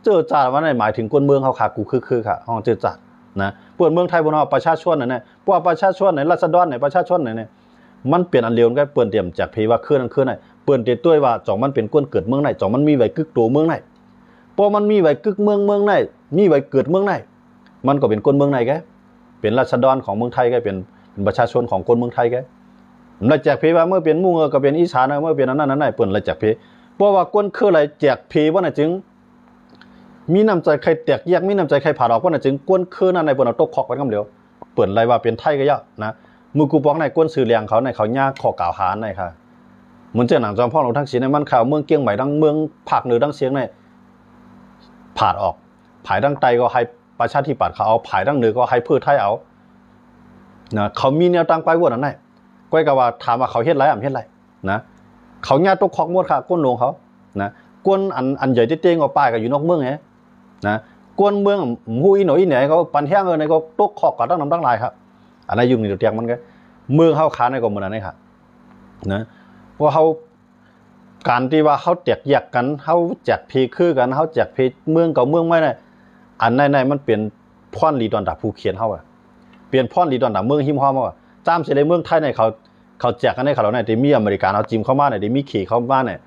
เจอจ่าว่าในหมายถึงคนเมืองเขาขากูคือค่ะห้องเจอจ่านะปวดเมืองไทยบนเอาประชาชนเนี่ยพวกประชาชนในรัษฎรในประชาชนเนี่ยมันเปลี่ยนอันเร็วก็เปลี่ยนเตรียมจากเพว่าเคลื่อนไหนเปลี่ยนเตรียมด้วยว่าจ่องมันเป็นก้นเกิดเมืองไหนจ่องมันมีไว้กึกตัวเมืองไหนพอมันมีไว้กึกเมืองไหนมีไว้เกิดเมืองไหนมันก็เป็นคนเมืองไหนแกเป็นรัษฎรของเมืองไทยแกเป็นประชาชนของคนเมืองไทยแกแล้วแจกเพว่าเมื่อเป็นมุ่งก็เป็นอีสานเมื่อเป็นอันนั้นเปลี่ยนอะไรแจกเพเพราะว่าก้นคืออะไรแจกเพว่าน่ะจึงมีน้ำใจใครแตกแยกมีน้ำใจใครผ่าออกว่าน่ะจึงก้นคือนั่นในเปิ้นเอาตกขอกไว้กำเดียวเปิดอะไรว่าเป็นไทยก็ยะนะมือกูบอกในก้นสื่อเลียงเขาในเขายากข้อกล่าวหาในค่ะเหมือนเจ้าหนังจอมพ่อหลวงทักษิณในมันข่าวเมืองเกียงใหม่ดังเมืองภาคเหนือดังเสียงในผ่าออกผายดังไตก็ให้ประชาธิปัตย์เขาเอาผายดังเหนือก็ให้เพื่อไทยเอานะเขามีแนวตั้งไปว่านั่นไงก้อยก็ว่าถามว่าเขาเฮ็ดไรเฮ็ดไรนะเขาญาตกขอกหมดค่ะก้นหลวงเขานะก้นอันใหญ่เต้งๆก็ป้ายก็อยู่นอกเมืองไงนะก้นเมืองหูอีหน่อยอีไหนเขาปันแห้งในก็ตกขอกกับตั้งน้ำตั้งลายครับอันนั้นยุ่งนี่เตียงมันก็เมืองเขาขาในก็เหมือนนั้นครับนะเพราะเขาการที่ว่าเขาแจกแยกกันเขาแจกพีคือกันเขาแจกพีเมืองกับเมืองไม่ได้อันในมันเปลี่ยนพ่อนรีดอนดับผู้เขียนเขาอะเปลี่ยนพ่อนรีดอนดับเมืองหิมห้อมว่าจ้ามเสด็จเมืองไทยในเขาแจกกันในเขาเนี่ยที่มีอเมริกันเอาจิมเข้ามาเนี่ยที่มีขี่เข้ามาเนี่ย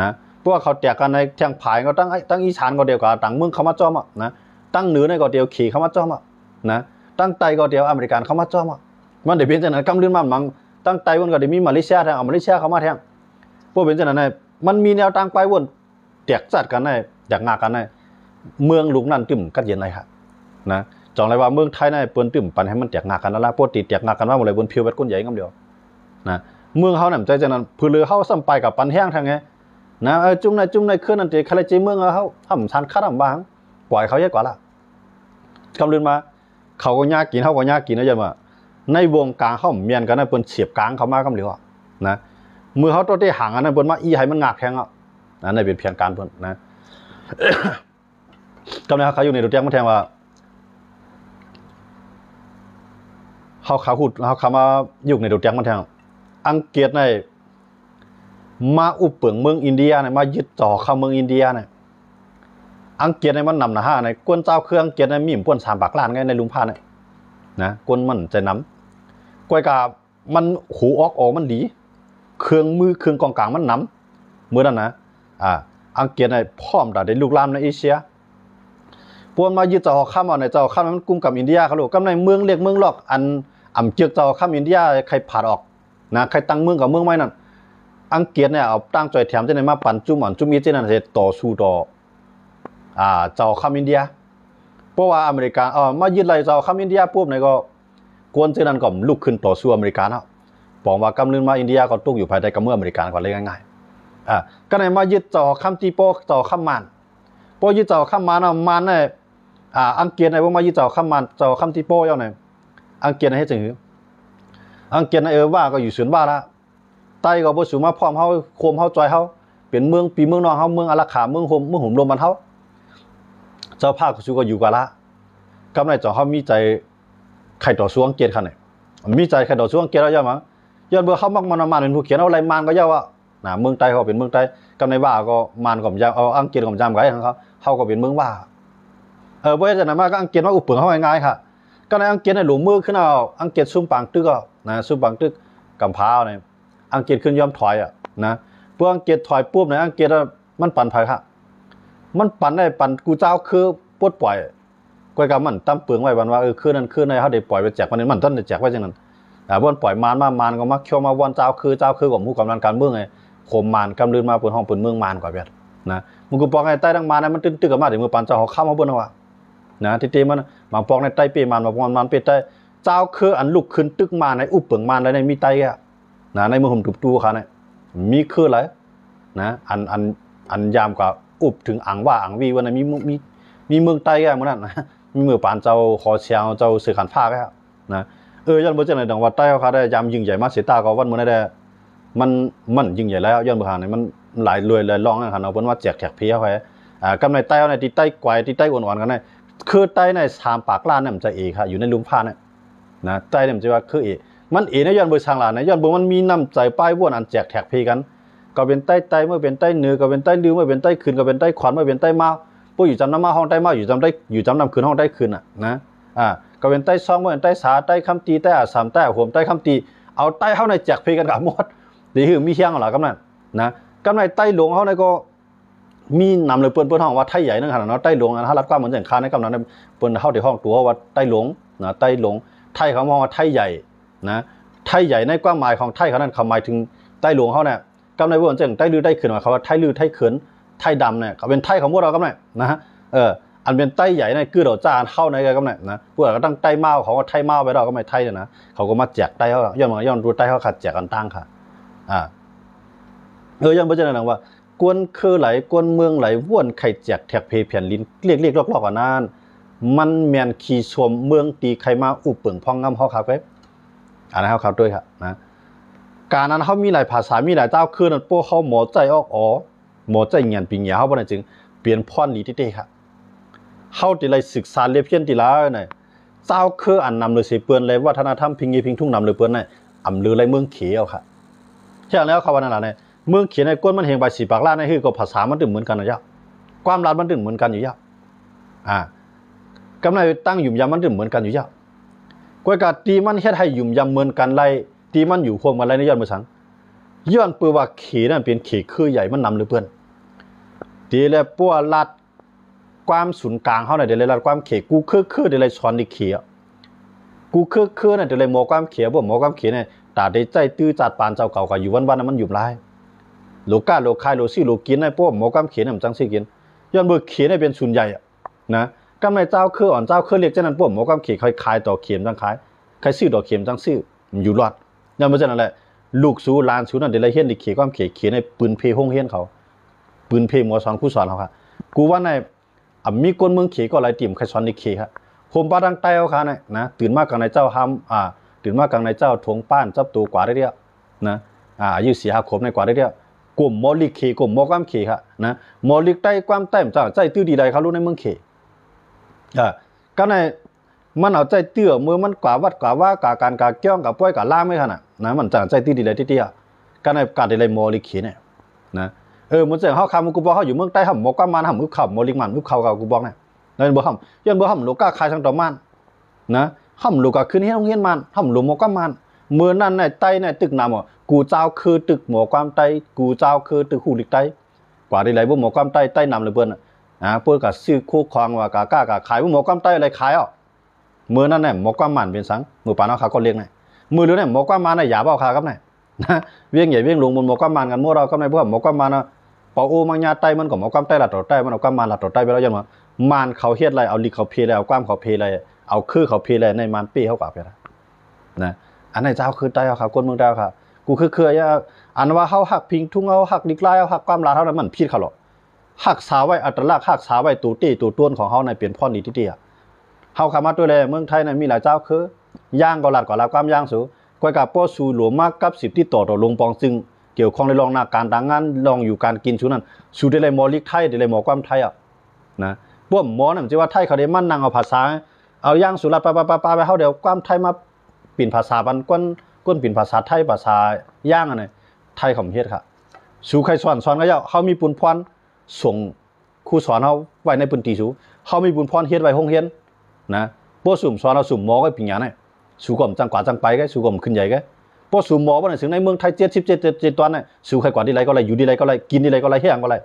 นะเพราะว่าเขาแจกกันในแทงผายก็ตั้งอีสานก็เดียวกับต่างเมืองเขามาจ้อมนะตั้งเหนือในก็เดียวขี่เขามาจ้อมนะตั้งไตก็เดียวอเมริกันเขามาจ้อมมันเดี๋ยวเป็นจังนั้นกำลืนมันตั้งไตวันก็เดี๋ยวมีมาเลเซียแทงเอามาเลเซียเขามาแทงพวกเป็นจังนั้นมันมีแนวตั้งไปวนแจกจัดกันในอยากงากันในเมืองลุกนั่นตึมกัดเย็นไรครับนะจองไรว่าเมืองไทยในเปิ้นตึมปันให้มันแจกงากันแล้วล่ะปกติแจกงากันว่าหมดเลยบนเพียวเวทก้นใหญ่กำเดียวนะเมืองเขาเนี่ยใจจังนั้นพื้นเรือเขาซ้ำไปกับปันแห้งทางไงนะจุ่มในเคลื่อนนั่นตีใครใจเมืองเขาทำชันคัดทำบางปล่อยเขาเยอะกว่าละกำลืนมาเขาก็ยากกินเขาก็ยากกินนะยันว่าในวงกลางเขาเมียนกันนะเปิ้นเฉียบกลางเขามากำเดียวนะมือเขาตัวที่ห่างอันนั้นเปิ้นมาอีให้มันงากแข็งอ่ะนั่นในเป็นเพียงการเปิ้นนะกำลังเขาอยู่ในตัวแจ้งมาแทงว่าเขาขุดเขามาอยู่ในตัวแจ้งมาแทงอังกฤษในมาอุปเปิงเมืองอินเดียในมายึดจ่อเข้าเมืองอินเดียในอังกฤษในมันนำนะฮะในกวนเจ้าเครื่องอังกฤษในมีมป่วน3 ปากล้านไงในลุงพาเนี่ยนะกวนมันใจน้ำกวยกามันหูออกมันดีเครื่องมือเครื่องกองกลางมันน้ำเมื่อนั้นนะอังกฤษในพร้อมแต่ได้ลูกลามในเอเชียพวกมายึดจ่อข้ามเอาในจ่อข้ามมันกุมกับอินเดียเขาลูกกำในเมืองเรียกเมืองหลอกอันเจือกจ่อข้ามอินเดียใครผ่าออกนะใครตั้งเมืองกับเมืองไม่นั่นอังกฤษเนี่ยเอาตั้งใจแถมจะในมาปั่นจุ่มอ่อนจุ่มอีเจนั่นจะต่อสู้ต่อเจ้าข้ามอินเดียเพราะว่าอเมริกามายึดไรเจ้าข้ามอินเดียปุ๊บเนี่ยก็กวนเจนั่นก็ลุกขึ้นต่อสู้อเมริกาเนาะบอกว่ากำลังมาอินเดียก็ตกอยู่ภายใต้กำมืออเมริกันก่อนเลยง่ายๆก็ในมายึดเจ้าข้ามตีโป้เจ้าข้ามมันพอยึดเจ้าข้ามมันเอามันเนี่ยอังกฤษในว่ามายึดเจ้าข้ามมันเจ้าข้ามตีโป้ยังไงอังกฤษให้ถึงอังกฤษในว่าก็อยู่ส่วนว่าละไต้ก็บ่สูมาพร้อมเฮาโคมเฮาจอยเฮาเป็นเมืองปีเมืองนองเฮาเมืองอารักขาเมืองโฮมเมืองหุ่มรวมมันเฮาเจ้าภาคก็สูก็อยู่กันละกำไรจ่อเฮามีใจใครต่อสู้อังกฤษคั่นน่ะมีใจใครต่อสู้อังกฤษแล้วย่ามั้งย้อนเบื่อเฮามักมันเป็นผู้เขียนเอาอะไรมันก็ย่าว่าเมืองใต้เขาเป็นเมืองใต้กำไรว่าก็มันก็ยามเอาอังกฤษก็จำไว้ของเขาเฮาก็เป็นเมืองว่าบ่ได้จังนั้นมาก็อังกฤษว่าอุปเปิงเฮาง่ายๆค่ะก็ในอังกฤษในหลุมมือขึ้นเอาอังกฤษซุ่มปางตึกก็นะซุ่มปางตึกกำพร้าเนี่ยอังกฤษขึ้นยอมถอยนะพวกอังกฤษถอยปุ๊บในอังกฤษมันปั่นไผค่ะมันปั่นได้ปั่นกูเจ้าคือปลดปล่อยก้อยกับมันตั้มเปลืองไว้วันว่าคือนั่นคือในเขาได้ปล่อยไปแจกมันมันต้นได้แจกไว้จังนั้นบ่ปล่อยมานก็มาเคี่ยวมาวันเจ้าคือของผู้กำลังการเมืองไงข่มมานกำลืนมาเปิดห้องเปิดเมืองมานก่อนเบิดนะมึงกูปองไอ้ใต้ดังมานะมันตึกกับมาถึงมือปั่นเจ้าเขาเข้ามาเบิ่นว่านะที่มันมาปองในใต้เปมันมาปองมันเปใต้เจ้าคืออันลุกขึ้นตึกมาในอุปเปิงมานแล้วในมีไตนะในมือผมถูกตู้เขาเนี่ยมีคืออะไรนะอันยามกับอุบถึงอ่างว่าอ่างวีวันนั้นมีเมืองใต้แก่เหมือนนั้นนะมีเมืองปานเจ้าขอเชียวเจ้าสื่อขันผ้าแก่นะย้อนเบอร์เจ้าในดังว่าใต้เขาได้ยามยิ่งใหญ่มากเสียตาก็วันเมื่อได้มันยิ่งใหญ่แล้วย้อนเบอร์หาเนี่ยมันหลายรวยหลายร่องนะครับเอาเป็นว่าแจกแถกเพี้ยเขากำในใต้เอาในที่ใต้ไกวที่ใต้อ่อนๆกันเนี่ยคือใต้ใน3 ปากล้านเนี่ยมันจะเอกค่ะอยู่ในลุมผ้าเนี่ยนะใต้เนี่ยมันจะว่าคือเอกมันในย้อนเบอร์ช่างหลานในย้อนเบอร์มันมีน้ำใจป้ายว่นอันแจกแถกเพี้ยกันก็เป็นใต้เมื่อเป็นใต้เหนือก็เป็นใต้ลือเมื่อเป็นใต้คืนก็เป็นใต้ขวัญเมื่อเป็นใต้มา พวกอยู่จำน้ำมาห้องใต้มาอยู่จำได้อยู่จำนำคืนห้องได้คืนอ่ะนะก็เป็นใต้ซองเป็นใต้สาใต้คำตีใต้อาสามใต้หัวใต้คำตีเอาใต้เข้าในแจกเพกันกับหมดดีคือมีเฮียงหรอกำนันนะกำในใต้หลวงเขาในก็มีนำเลยเปิ้นห้องว่าไทยใหญ่นั่นขนาดนั้นใต้หลวงนะถ้ารัดกว้างเหมือนอย่างคาในกำนันเปิ้นเข้าที่ห้องตัวว่าใต้หลวงนะใต้หลวงไทยเขามองว่าไทยใหญ่นะไทยใหญ่ในกว้างหมายของไทยเขานั้นเขาหมายถึงใต้หลวงเขาเนี่ยกำในว่าอย่างใต้ลือใต้เขื่อนเขาว่าไทยลือไทยเขื่อนไทยดำเนี่ยเขาเป็นไทยของพวกเรากำในนะฮะอันเป็นไต้ใหญ่ในคือเราจ้าเข้าในกันก็ไม่นะพวกเราก็ตั้งไต้เมาเขาก็ไทยเมาไปเราก็ไม่ไทยนะเขาก็มาแจกไต้เขาย้อนดูไต้เขาขัดแจกกันตั้งค่ะยังไม่ใช่นะว่ากวนคือไหลกวนเมืองไหลว่วนไข่แจกแท็กเพเพียนลิ้นเรียกลอกๆกว่านั้นมันแมนขี่ชมเมืองตีใครมาอุบเปิงพองงำเขาครับเว้ยนะเขาด้วยครับนะการนั้นเขามีหลายภาษามีหลายเจ้าคือนั่นพวกเขาหมอใจออกหมอใจเงียนปิงยาเขาบ่ได้จึงเปลี่ยนพรลีที่เด้ครับเข้าที่ไรศึกษาเรียบเพี้ยนตีละเนี่ยเจ้าคืออันนำเลยสิเปื้อนเลยวัฒนธรรมพิงยีพิงทุ่งนำเลยเปื้อนเนี่ยอำลือไรเมืองเขียวค่ะใช่แล้วเขาว่านั่นแหละเนี่ยเมืองเขียวในก้นมันเฮงใบสีปากล่าในคือก็ภาษามันถึงเหมือนกันนะย่าความรัดมันถึงเหมือนกันอยู่ย่ากำไรตั้งหยุ่มยำมันถึงเหมือนกันอยู่ย่ากวยกาตีมันเฮ็ดให้หยุ่มยำเหมือนกันไรตีมันอยู่ควงกันไรในยอดมือสังย้อนปือว่าเขีนั่นเป็นเขีคือใหญ่มันนำเลยเปื้อนตีแล้วปัวลัดความศูนย์กลางเขาเนี่ยเดี๋ยวเลยความเขียกูคือเดี๋ยวเลยสอนดิเขียกูคือเนี่ยเดี๋ยวเลยมอความเขียบ่มอความเขียเนี่ยตาได้ใจตื้อจัดปานเจ้าเก่าก็อยู่วันนั้นมันอยู่ไรโลกาโลคายโลซี่โลกินในพวกมอความเขียเนี่ยมันจังสิกินย้อนเบอร์เขียเนี่ยเป็นส่วนใหญ่นะกำไรเจ้าคืออ่อนเจ้าคือเรียกเจ้านั้นพวกมอความเขียขายต่อเขียมจังขายใครซื้อต่อเขียมจังซื้ออยู่รอดย้อนมาจากนั้นแหละลูกสู้ลานสู้นั่นเดี๋ยวเลยเฮียนดิเขียความเขียในปืนเพห้องเฮียนเขาปืนเพมอสอนคู่สอนเขาค่ะกูว่าในมีคนเมืองเขก็หลายติ่มใครสอนในเขครับผมป้าดังใต้เอาค่ะนะตื่นมากกับนายเจ้าห้ำตื่นมากกับนายเจ้าทงป้านจับตัวกว่าได้เดียวนะอายุ4-5 ขวบในกว่าได้เดียวกลุ่มมอลิกเขกลุ่มมอความเขครับนะมอลิกใต้ความใต้จ้าใจตื้อดีใดเขารู้ในเมืองเขก็ในมันเอาใจเตื้อเมื่อมันกว่าวัดกว่าว่ากาการกาเกี้ยงกับป้อยกับล่าไม่ขนาดนะมันจะใจตื้อดีใดที่เดียวก็ในการได้เลยมอลิกเขเนี่ยนะมันจะเขาคำกูบอกเขาอยู่เมืองใต้ห่ำหมอกมันห่ำมุกเข่าโมลิกมันมุกเข่ากับกูบอกเนี่ยนั่นบ่ห่ำย้อนบ่ห่ำลูกก้าคายทางต่อมันนะห่ำลูกก้าขึ้นเฮี้ยนมันห่ำลูกหมอกมันเมื่อนั้นในใต้ในตึกนำกูเจ้าคือตึกหมอความใต้กูเจ้าคือตึกหูลิกใต้กว่าได้ไรบ่หมอความใต้นำเลยเปิ้นเปิ้นกับซื้อคู่ครองว่ากากาขายบ่หมอความใต้อะไรขายเมื่อนั้นเนี่ยหมอความมันเป็นสังมือปานเอาขาก็เลี้ยงเนี่ยมือเรือเนี่ยหมอความมันเนี่ยอย่าเบาขาครับเนี่ยนะเวียงใหญ่เวียงลงบนหมอความมันกันมั่วเราก็ในพวกหมอความมันปอโอมังยาไตมันก็หมอความไตหลัดต่อไตมันเอาความมันหลัดต่อไตไปแล้วยันว่ามานเขาเฮ็ดไรเอาลิเขาเพลเอาความเขาเพลเอาคือเขาเพลในมานปี้เขากว่าไปนะอันไหนเจ้าคือไตเอาครับคนเมืองเจ้าครับกูคืออันว่าเขาหักพิงทุ่งเอาหักดิกไล่เอาหักความลาเท่านั้นมันผิดเขาหรอกหักสาไว้อัตลักษณ์หักสาไว้ตัวตี้ตัวต้นของเขาในเปลี่ยนพ่อดีที่เตี้ยเขาขามาตัวเลยเมืองไทยในมีหลายเจ้าคือย่างก็หลัดกว่าละความย่างสูกวยกับป้อสูหลวงมากกับ10ที่ต่อลงปองจึงเกี่ยวข้องในรองหน้าการต่างงานลองอยู่การกินชูนั้นสูได้เลยมอลิกไทยได้เลยหมอความไทยนะพวกหมอเนี่ยมันจะว่าไทยเขาได้มั่นนั่งเอาภาษาเอาย่างสุรัตปไปเขาเดี๋ยวความไทยมาปิ่นภาษาบันก้นปิ่นภาษาไทยภาษาย่างอะไรไทยของเฮ็ดค่ะสูใครสอนก็เยอะเขามีปุนพรส่งครูสอนเขาไว้ในปุนตีสูเขามีปุนพรเฮ็ดไว้ห้องเฮียนนะพวกสุ่มสอนเอาสุ่มหมอก็ปิ่นอย่างนี้สูก่อมจังกว่าจังไปก็สูก่อมขึ้นใหญ่ก็พอสู่หมอว่าในถึงในเมืองไทย77ตอนน่ะสู่ใครกว่าที่ไรก็ไรอยู่ที่ไรก็ไรกินที่ไรก็ไรเฮี้ยงก็ไร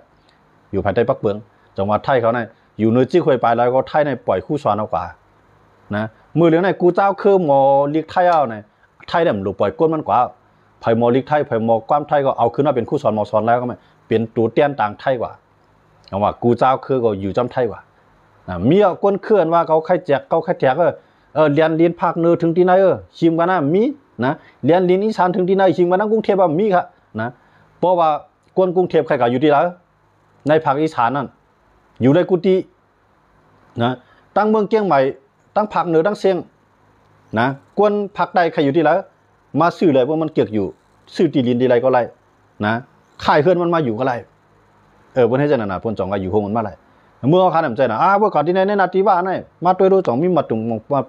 อยู่ภายใต้ปักเบืองจังหวัดไทยเขาเนี่ยอยู่เนื้อจี้คุยไปแล้วก็ไทยในปล่อยคู่สอนเอากว่านะมือเหลืองในกูเจ้าคือหมอลิกไทยเอาเนี่ยไทยเนี่ยมันหลุดปล่อยก้นมันกว่าไผ่หมอลิกไทยไผ่หมอความไทยก็เอาขึ้นมาเป็นคู่สอนหมอสอนแล้วก็ไม่เป็นตัวเตี้ยนต่างไทยกว่าจังหวัดกูเจ้าคือก็อยู่จำไทยกว่ามีก้นเคลื่อนว่าเขาใครแจกเขาใครแจกเรียนภาคเหนือถึงที่ไหนชิมกันนะมีนะเรียนลินอีสานถึงที่ไหนชิงมานั่งกรุงเทพมีครับนะเพราะว่าคนกรุงเทพใครก็อยู่ที่ไหนในภาคอีสานนั่นอยู่ในกุฏินะตั้งเมืองเกียงใหม่ตั้งภาคเหนือตั้งเชียงนะคนภาคใต้ใครอยู่ที่ไหนมาซื้อเลยว่ามันเกี่ยวอยู่ซื้อที่ลินที่ไรก็ไรนะขายเพื่อนมันมาอยู่ก็ไรเพื่อนให้ใจน่ะเพื่อนจ่องก็อยู่ห้องมันมาไรเมื่อเขาขายน้ำใจน่ะเพื่อนก่อนที่ไหนในนาทีว่าไงมาตัวดูจ่องมีมาตุ่ม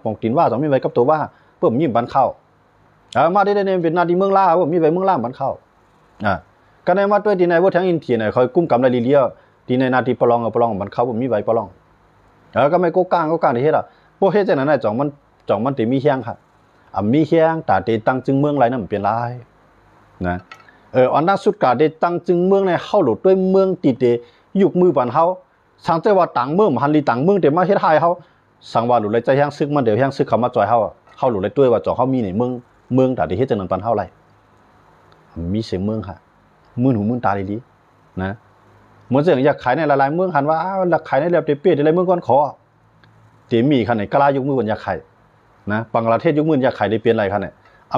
ปองตีนว่าจ่องมีไว้กับตัวว่าเพื่อนยิ้มบันเข้ามาได้เนี่ยเป็นนาทีเมืองล่าว่ามีไว้เมืองล่าบันเข้าก็ในมาตัวที่ไหนว่าทั้งอินเทียเนี่ยคอยกุ้มกำไรลีเลีย ตีในนาทีปลองกับปลองมันเขาบ่มีไว้ปลองก็ไม่ก็กลางที่เฮ็ดอ่ะพวกเฮ็ดจังนั้นน่ะจ่องมันติมีเฮียงค่ะมีเฮียงตาเตตั้งจึงเมืองไรนั่นมันเป็นไรนะอันนั้นสุดกาเตตั้งจึงเมืองในเฮาหลุดด้วยเมืองติเตยุคมือปันเฮาสังเจว่าต่างเมืองหันลีต่างเมืองเดี๋ยวมาเฮ็ดให้เฮาสังว่าหลุดเลยใจแห้งซึกมันเดี๋ยวแห้งซึกเขามาจอยเฮาหลุดเลยด้วยว่าจ่อเฮามีในเมืองตาเตเฮ็ดจังนั้นปันเฮาไรมีเสียงเมืองค่ะมื่นหูมื่นตาดีๆนะเหมือนเสียงอยากขายในหลายๆเมืองหันว่าอยากขายในแบบเปรี้ยอะไรเมืองก้อนขอเตมีคันไหนกล้ายกมือวันอยากขายนะบังกลาเทศยกมืออยากขายได้เปลี่ยนไรคันไหน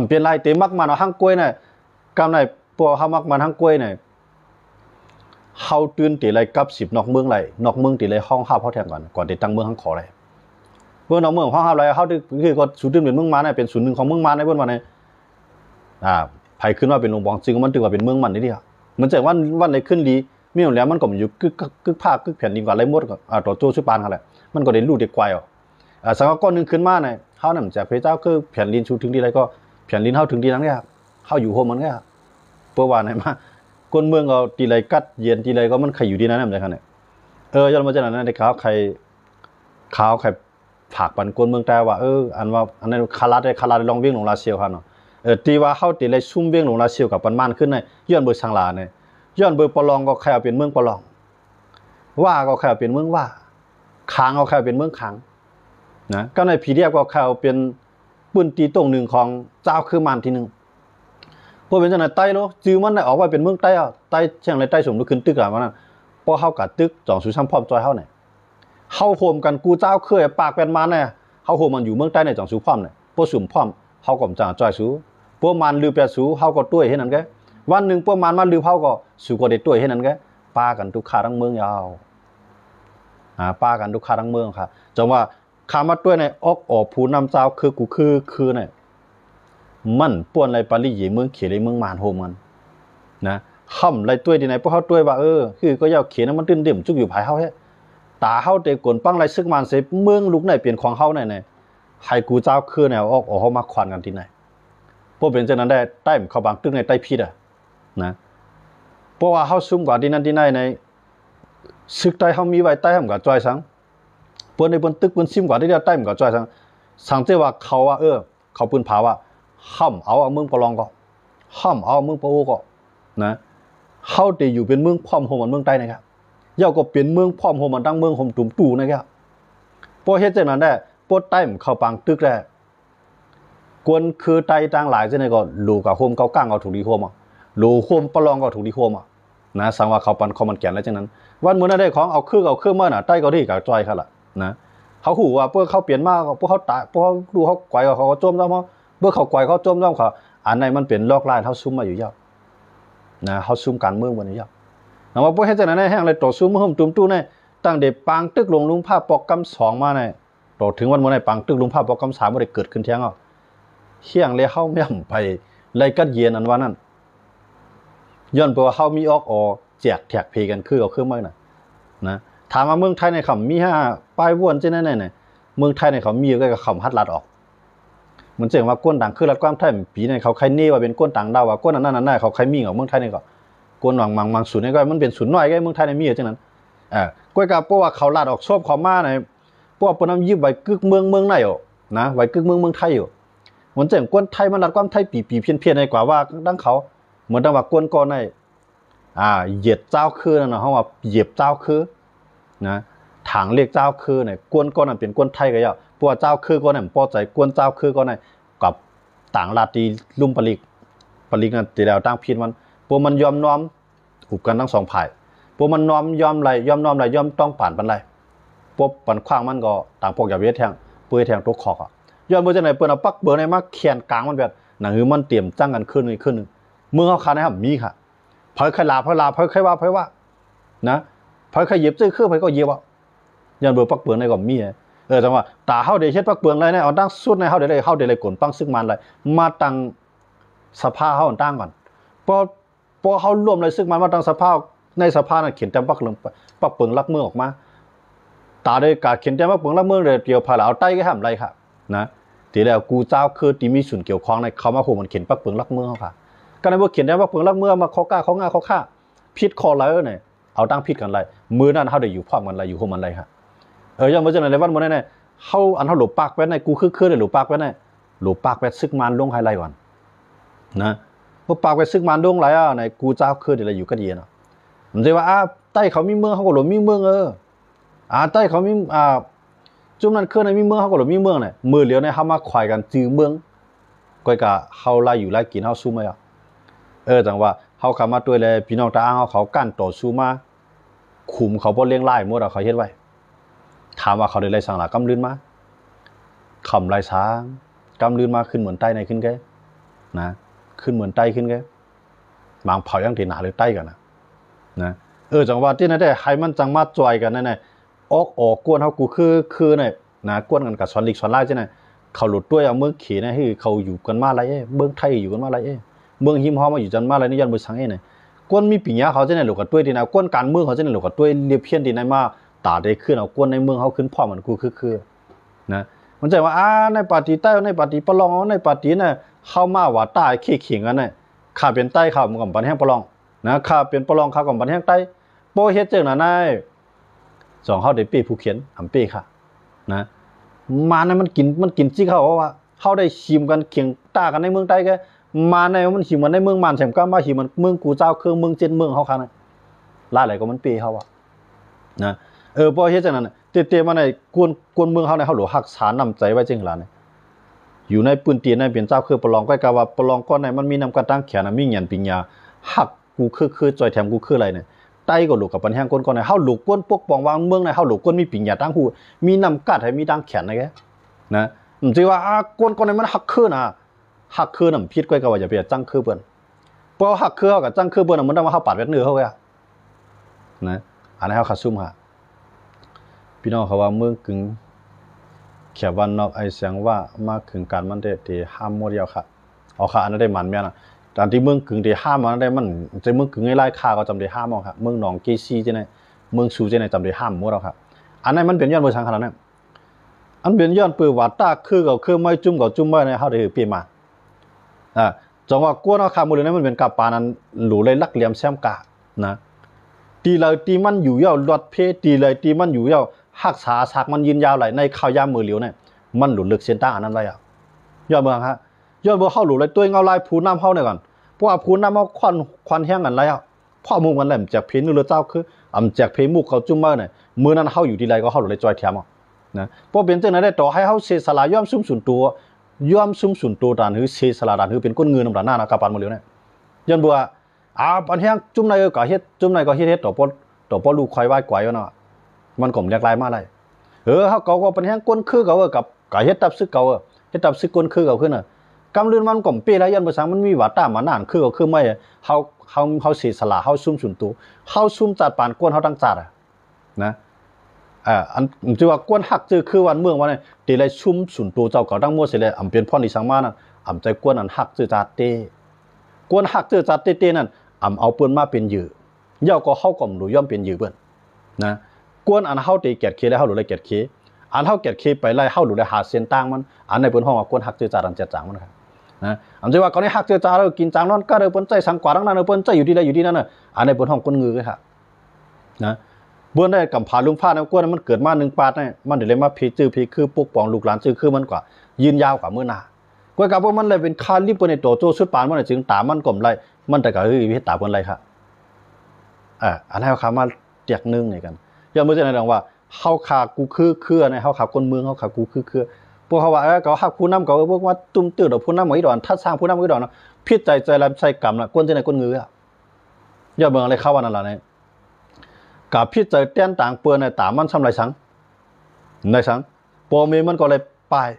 เปลี่ยนไรเตมักมันเอาห้างกล้วยเนี่ยกำไหนปัวเฮามักมันห้างกล้วยเนี่ยเฮาตื่นเตไรกับ10นอกเมืองไรนอกเมืองเตไรห้องห้าเฮาแทงก่อนเตตั้งเมืองห้างขอไรเมืองนอกเมืองห้องห้าไรเฮาคือก็ศูนย์ตื่นเป็นเมืองมาเนี่ยเป็นศูนย์หนึ่งของเมืองมาในเบื้องวันนี้ไผขึ้นว่าเป็นหลวงบองจึงมันถือว่าเป็นเมืองมันนี่เดียวมันจะวันไหนขึ้นดีมีอยู่แล้วมันก็อยู่กึกภาคกึกแผ่นดินกว่าไรหมดก็ต่อโจชุปานเขาแหละมันก็ได้รู้ได้กวายสังก้อนนึงขึ้นมาเนี่ยเฮานำจากพระเจ้าคือแผ่นดินชูถึงดีไรก็แผ่นดินเฮาถึงดีนั้นเนี่ยเฮาอยู่โฮมมันเนี่ยเพื่อว่าไหนมาคนเมืองก็ตีไรกัดเย็นตีไรก็มันใครอยู่ดีนั้นได้คั่นเนี่ยย้อนมาจากนั้นได้ข่าวใครผากปันคนเมืองแต่ว่าอันว่าอันนั้นคาราได้ลองวิ่งลงลาเซียวคั่นเนาะตีว่าเฮาตีไรซุ่มวิ่งลงลาเซียวกับปันม่านขึ้นในย้อนเบอร์สังลาเนี่ยย้อนเบอร์ปลองก็ใครเอาเป็นเมืองปลองว่าก็ใครเอาเป็นเมืองว่าค้างเอาใครเป็นเมืองค้างนะก็ในผีเรียกก็ใครเอาเป็นปืนตีตรงหนึ่งของเจ้าคือมันที่หนึ่งพวกเป็นจังไหนใต้เนาะจื้อมันได้ออกว่าเป็นเมืองใต้ใต้เชียงไรใต้สมดุขึ้นตึกอ่ะมันพอเฮากัดตึกจ่องสุซ้ำพร้อมจอยเฮาเนี่ยเฮาโฮมกันกูเจ้าเคยปากเป็นมันเนี่ยเฮาโฮมมันอยู่เมืองใต้ในจ่องสุพร้อมเนี่ยพวกสุ่มพร้อมเฮาก็จ่างจอยสูพวกมันลือแปดสูเฮาก็ต้วยเฮ็ดนั่นแกวันหนึ่งพวกมันมาลือเฮาก็สู่ก็ได้ต้วยเฮ็ดนั่นแกปากันทุกขาทั้งเมืองยาวปากันทุกขาทั้งเมืองค่ะจังว่าคามาต้วยในออกผู้นำเจ้าคือกูคือเนี่ยมันป่วนไรปารีเมืองเขยเมืองมานโฮมกันนะค่ำไรต้วยที่ไหนพวกเฮาต้วยว่าคือก็ยาวเขียนมันตื่นเต็มจุกอยู่ภายเฮาแฮตาเฮาเตกนปังไรซึกมันเสเมืองลูกไหนเปลี่ยนของเฮาไหนให้กูเจ้าคือแนวออกเฮามาควันกันที่ไหนพวกเป็นจังนั้นได้ใต้เขาบางตึกในใต้พิษนะเพราะว่าเฮาซุ่มกว่าที่นั่นที่ไหนในซึกใต้เฮามีไว้ใต้เฮาก็จอยสังเปิ้นในบนตึกเปิ้นซิมกว่าที่ใต้มันก็จอยสังเจว่าเขาว่าเขาปืนเผาว่าห้ำเอาเมืองปลองก็ห้ำเอาเมืองปะโอก็นะเฮาได้อยู่เป็นเมืองพร้อมโฮมเมืองใต้นะครับย่อก็เป็นเมืองพร้อมโฮมตั้งเมืองโฮมตุ่มตู่นะครับพอเฮ็ดจังนั้นได้ปดใต้เข้าปังตึกแล้วกวนคือใต้ต่างหลายจังได๋ก็ลูกับโฮมเก้าก้างเอาถูกดีโฮมลูโฮมปลองก็ถูกดีโฮมนะสังว่าเขาปันคอมันแก่นแล้วจังนั้นวันมื้อนั้นได้ของเอาเครื่องมาน่ะใต้ก็ที่ก็จอยคั่นล่ะนะเขาหูว่าพวกเขาเปลี่ยนมากพวกเขาตายพวกเขาดูเขาไกวเขาก็จมซ้ำเพราะเมื่อเขาไกวเขาจมซ้ำเขาอันไหนมันเป็นลอกลายเขาซุ่มมาอยู่ยาวนะเขาซุ่มการเมืองวันนี้ยาวนะว่าพวกเฮ็ดจังได๋แห้งเลยต่อซุ่มห่มตุ้มตู้ในตั้งเด็ปังตึกลงลุงภาพปอกกำ2มาในต่อถึงวันมื้อในปังตึกลุงภาพปอกกำ3บ่ได้เกิดขึ้นเที่ยงเที่ยงเลยเฮาย่ำไปไล่กัดเย็นอันว่านั้นย้อนเพราะว่าเฮามีออกแจกแท็กเพกันคือเอาเครื่องมานะถามว่าเมืองไทยในเขามี5ป้ายวนจังได๋เนี่ยเมืองไทยในเขามีก็เขาฮัดลัดออกเหมือนเจ๋งว่าก้นต่างคือรัดความไทยปีในเขาใครนี่ว่าเป็นก้นต่างดาวว่าก้นนั้นน่ะเขาใครมีของเมืองไทยนี่ก็ก้นหวังมังศูนย์นี่ก็มันเป็นศูนย์น้อยก็เมืองไทยในมีจังนั้นก้อยกับเพราะว่าเขาลัดออกชอบเขามาในเพราะว่าเปิ้นนำยิบไว้กึกเมืองไหนนะไว้กึกเมืองไทยอยู่เหมือนเจ๋งก้นไทยมันรัดความไทยปีเพี้ยนๆในกว่าว่าดังเขาเหมือนดังว่าก้นก่อนในเหยียดเจ้าคือนั่นน่ะเฮาว่าเหยียบเจ้าคือนะถางเรียกเจ้าคือเนี่ยกวนก้อนนั้นเป็นกวนไทยก็ย่าปัวเจ้าคือก้อนนั้นพอใจกวนเจ้าคือก้อนนั้นกับต่างราตรีลุ่มปลิกนั่นตีแล้วตั้งพิษมันปัวมันยอมน้อมถูกกันทั้งสองฝ่ายปัวมันน้อมยอมไหลยอมน้อมไหลยอมต้องป่านปันไหลปัวปันขว้างมันก็ต่างพวกอย่าเวทแทงปื้อแทงตกคอกย้อนบ่จังไหนเปิ้นเอาปักเบอร์ในมาเขียนกลางมันแบบหนังหือมันเตรียมจังกันขึ้นนึงเมืองเฮาคานะครับมีค่ะเผยใครลาเผยว่านะเผยใครเหยียบซื่อคือเผยก็เหยียบย้อนเบอร์ปักเบืองในก็มีจังว่าตาเฮาได้เฮ็ดปักเบืองไรเนี่ยเอาตั้งสุดในเฮาได้กลปังซึกมันไรมาตั้งสภาเฮาตั้งก่อนพอเฮารวมเลยซึกมันมาตั้งสภาในสภานั้นเขียนแต้มปักเบืองลักมือออกมาตาได้กาเขียนแต้มปักเบืองลักมือเดียวพาเอาใต้ก็ห้ามไรค่ะนะทีแล้วกูเจ้าคือที่มีส่วนเกี่ยวข้องในเขามาโหมันเขียนปักเบืองลักมือเฮาค่ะก็ในบ่เขียนแต้มปักเบืองลักมือมาข้อกล้าข้องาข้อฆ่าผิดข้อแล้วเนี่ย เอาตั้งพิษกันไรมือนั่นเขาได้อยู่พร้อมกันไรอยู่พวกมันไรครับยังไม่เจอในวันวันนี้เขาอันเขาหลุดปากแป๊ดในกูคือเลยหลุดปากแป๊ดในหลุดปากแป๊ดซึกมันลงไฮไลท์ก่อนนะพวกปากแป๊ดซึกมันลงไรในกูเจ้าคือเดี๋ยวอยู่ก็ดีเนาะผมจะว่าใต้เขามีเมืองเขาก็หลุดมีเมืองใต้เขามีจุ่มนั้นคือในมีเมืองเขาก็หลุดมีเมืองเนี่ยมือเหลียวในเขามาควายกันจือเมืองก็กะเขาไล่อยู่ไล่กินเขาสู้ไหมจังว่าเขาขามาตัวเลยพี่น้องตาอ้างเขากั้นต่อสู้มาขุมเขาบ่เลี้ยงไล่หมดเขาเฮ็ดไว้ถามว่าเขาได้ไรสั่งหลักกำลื่นมาคำไรช้างกำลื่นมาขึ้นเหมือนใต้ในขึ้นแกนะขึ้นเหมือนใต้ขึ้นแกบางเผายังตีหนาหรือใต้กันนะจังว่าที่นั่นได้ใครมันจังมาจอยกันนั่นไงออกกวนเขากูคือเนี่ยนะกวนกันกับสอนลิกสอนไล่ใช่ไหมเขาหลุดด้วยเอาเมืองขี่นะที่เขาอยู่กันมาอะไรเมืองไทยอยู่กันมาอะไรเมืองหิมฮอมาอยู่จันมาอะไรนี่ยันมือสังเนี่ยกวนมีปีญาเขาจะเนี่ยหลุดกับด้วยดีนะกวนการเมืองเขาจะเนี่ยหลุดกับด้วยเรียบเพี้ยนดีนะมาตาได้ขึ้นเอากวนในเมืองเขาขึ้นพ่อมันกูคือนะมันใจว่าในปาร์ตี้ใต้ในปาร์ตี้ปลองในปาร์ตี้เนี่ยเข้ามาว่าใต้ขี้ขิงกันเนี่ยข้าเป็นใต้ข้ามันกับปันแห้งปลองนะข้าเป็นปลองข้ากับปันแห้งใต้โปเฮ็ดเจ้าหน้าในสองเขาได้ปีผู้เขียนทำปีค่ะนะมาเนี่ยมันกินจี้เขาว่าเขาได้ชิมกันเขียงตากันในเมืองใต้แกมาในมันหิมันในเมืองมันแถมก็มาหิมันเมืองกูเจ้าคือเมืองเจนเมืองเขาค่ะนะล่าอะไรก็มันปีเขาอะนะพอเฮ็ดจังนั้นเตะมาในกวนเมืองเขาในเขาหลวงหักษานำใจไว้จริงหล่ะเนี่ยอยู่ในปืนตีในเปลี่ยนเจ้าคือปลองก็กะว่าปลองก้อนในมันมีนำกระตั้งแขนมีเงียนปิญญาหักกูคือจอยแถมกูคืออะไรเนี่ยใต้ก็หลุกกับปันแห้งก้นในเฮาหลุกก้นปกป้องวางเมืองในเฮาหลุกก้นมีปิญญาตั้งหูมีนำกัดให้มีดังแขนนะแกนะผมสิว่าก้นในมันหักคือน่ะหักคือน่ะพิษก็กะว่าอย่าไปจังคือเปิ้นเพราะหักคือเฮากับจังคือเปิ้นมันต้องมาเฮาปาดเวทเนื้อเฮาอ่ะนะอันนี้เฮาขัดซุ่มค่ะพี่น้องเขาว่าเมืองกึ่งเขียวันนอกไอเสียงว่ามาถึงการมันได้ที่ห้ามหมดเดียวค่ะเอาค่ะอันนั้นได้มันแม่นะตอนที่เมืองกึ่งที่ห้ามมันได้มันจะเมืองกึ่งไอ้ไล่ค่าก็จำได้ห้ามเอาค่ะเมืองหนองเกซีจะไหนเมืองซูจะไหนจำได้ห้ามหมดเอาค่ะอันนั้นมันเป็นย้อนเบอร์สังขารนั่นอันเป็นย้อนปืนวัดตาคือกับคือไม่จุ่มกับจุ่มไม่ในเขาได้เปลี่ยนมาจังว่ากวนเอาค่ะหมดเลยนั้นมันเป็นกับปานั้นหลูเลยลักเหลี่ยมแซมกะนะตีเลยตีมันอยู่ยาวรถเพตีเลยตีมันอยู่ยาวหักษาฉากมันยืนยาวไหลในข้าวยามมือเหลียวเนี่ยมันหลุดลึกเส้นตาอันนั้นไรยอดเมืองฮะยอดเมืองเข้าหลุดเลยตัวเงาลายผูน้ำเข้าเนี่ยก่อนเพราะว่าผูน้ำเอาควันแห้งกันไรพ่อมุกมันแหลมจากเพนเรือเจ้าคือจากเพมุกเขาจุ่มเมื่อเนี่ยมือนั้นเข้าอยู่ที่ไรก็เข้าหลุดเลยจอยแถมนะเพราะเป็นเจ้านั้นได้ต่อให้เขาเสียสละย่อมซุ่มสุนตัวด่านหรือเสียสละด่านหรือเป็นก้นเงินน้ำด่านหน้านะกระปันมือเหลียวเนี่ยยอดเมืองปันแห้งจุ่มในก็เฮ็ดจุ่มในก็เฮ็ดต่อปอลูกควายไหวกวายเนาะมันก็เรียกลายมาอะไรเขาก็เป็นแห้งก้นคือเขากับเฮ็ดตับซึกเขาเฮ็ดตับซึกก้นคือเขาขึ้นน่ะกำลืนมันก่อมเปี้ยแล้วยันภาษามันมีว่าตามานานคือเขาคือไม่เขาเสียสละเขาซุ่มสุนตัวเขาซุ่มจัดปานก้นเขาตั้งจัดนะอันที่ว่าก้นหักจือคือวันเมืองวันนี้ตีไรซุ่มสุนตัวเจ้าเก่าตั้งมั่วเสียเลยเป็นพ่อนิสังมานั่นใจก้นอันหักจือจัดเตก้นหักจือจัดเตนั่นเอาปืนมาเป็นยื้อย่าก็เข้าก่อมหรือย่อมเป็นยื้อเปิ้นนะกวนอันเฮาตีเกียรติเคแล้วเฮาหลุดเลยเกียรติเคอันเฮาเกียรติเคไปไล่เฮาหลุดเลยหาเส้นต่างมันอันในเปิ้นห้องว่ากวนหักจือจารันเจ็ดจางมันครับนะอันที่ว่าก่อนนี้หักจือจาแล้วกินจางนั้นก็เด้อเปิ้นใจสังกว่าทั้งนั้นเปิ้นใจอยู่ที่ใดอยู่ที่นั่นน่ะอันในเปิ้นห้องกวนงือครับนะเบิ่นได้กำพาลุงฟ้านะกวนมันเกิดมา1ปาดเนี่ยมันได้เลยมาพีจื้อพีคือปกป้องลูกหลานจื้อคือมันกว่ายืนยาวกว่ามื้อหน้ากวนกับว่ามันเลยเป็นคาลิปเปิ้นในโตโจสุดปานมันจึงตามันก่อมไล่มันแต่ก็เฮ็ดตาเปิ้นไล่ครับอันให้เขามาเตียกนึงนี่กันอย่ามื้อนั้นว่าเฮาขากูคือในเฮาขาคนเมืองเฮาขากูคือพวกเขาว่าก็ฮักผู้นำก็พวกว่าตุ้มตื้อดอกผู้นำอีดอนถ้าสร้างผู้นำอีดอนเนาะพิษใจแล้วใส่กรรมน่ะก้นจะไหนก้นงืออย่าเบิ่งอะไรเข้าว่านั่นล่ะเนี่ยกะพิษใจเตี้ยนต่างเปิ้นในตามันซ้ำไรสังในสังปอเมมันก็เลยปาย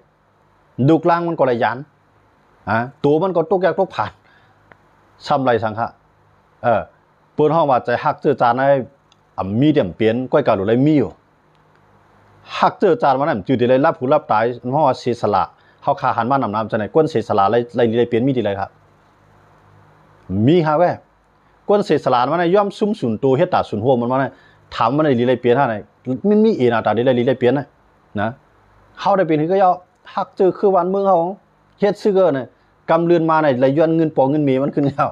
ดุกล่างมันก็เลยยันตัวมันก็ตกแยกตกผ่านซ้ำไรสังค่ะเปิ้นห้องว่าใจฮักจื้อจานให้มีเดียมเปลี่ยนก้อยกาหลุเลยมีอยู่หักเจอจานมันนั่นจืดเลยรับผู้รับตายเพราะว่าเสียสละเขาขาหันมานำน้ำจะไหนก้นเสียสละอะไรเปลี่ยนมีดีเลยครับมีฮะแว่ก้นเสียสละมันย่อมซุ่มสุนตัวเฮ็ดตาสุนหัวมันถามมันอะไรเปลี่ยนท่าไหนมันมีเอ็นตาอะไรเปลี่ยนนะเขาได้เป็นก็ย่อหักเจอคือวันเมืองเขาเฮ็ดซื้อเกินเนี่ยกำเรือนมาในไหลย้อนเงินปอเงินเมียมันขึ้นแล้ว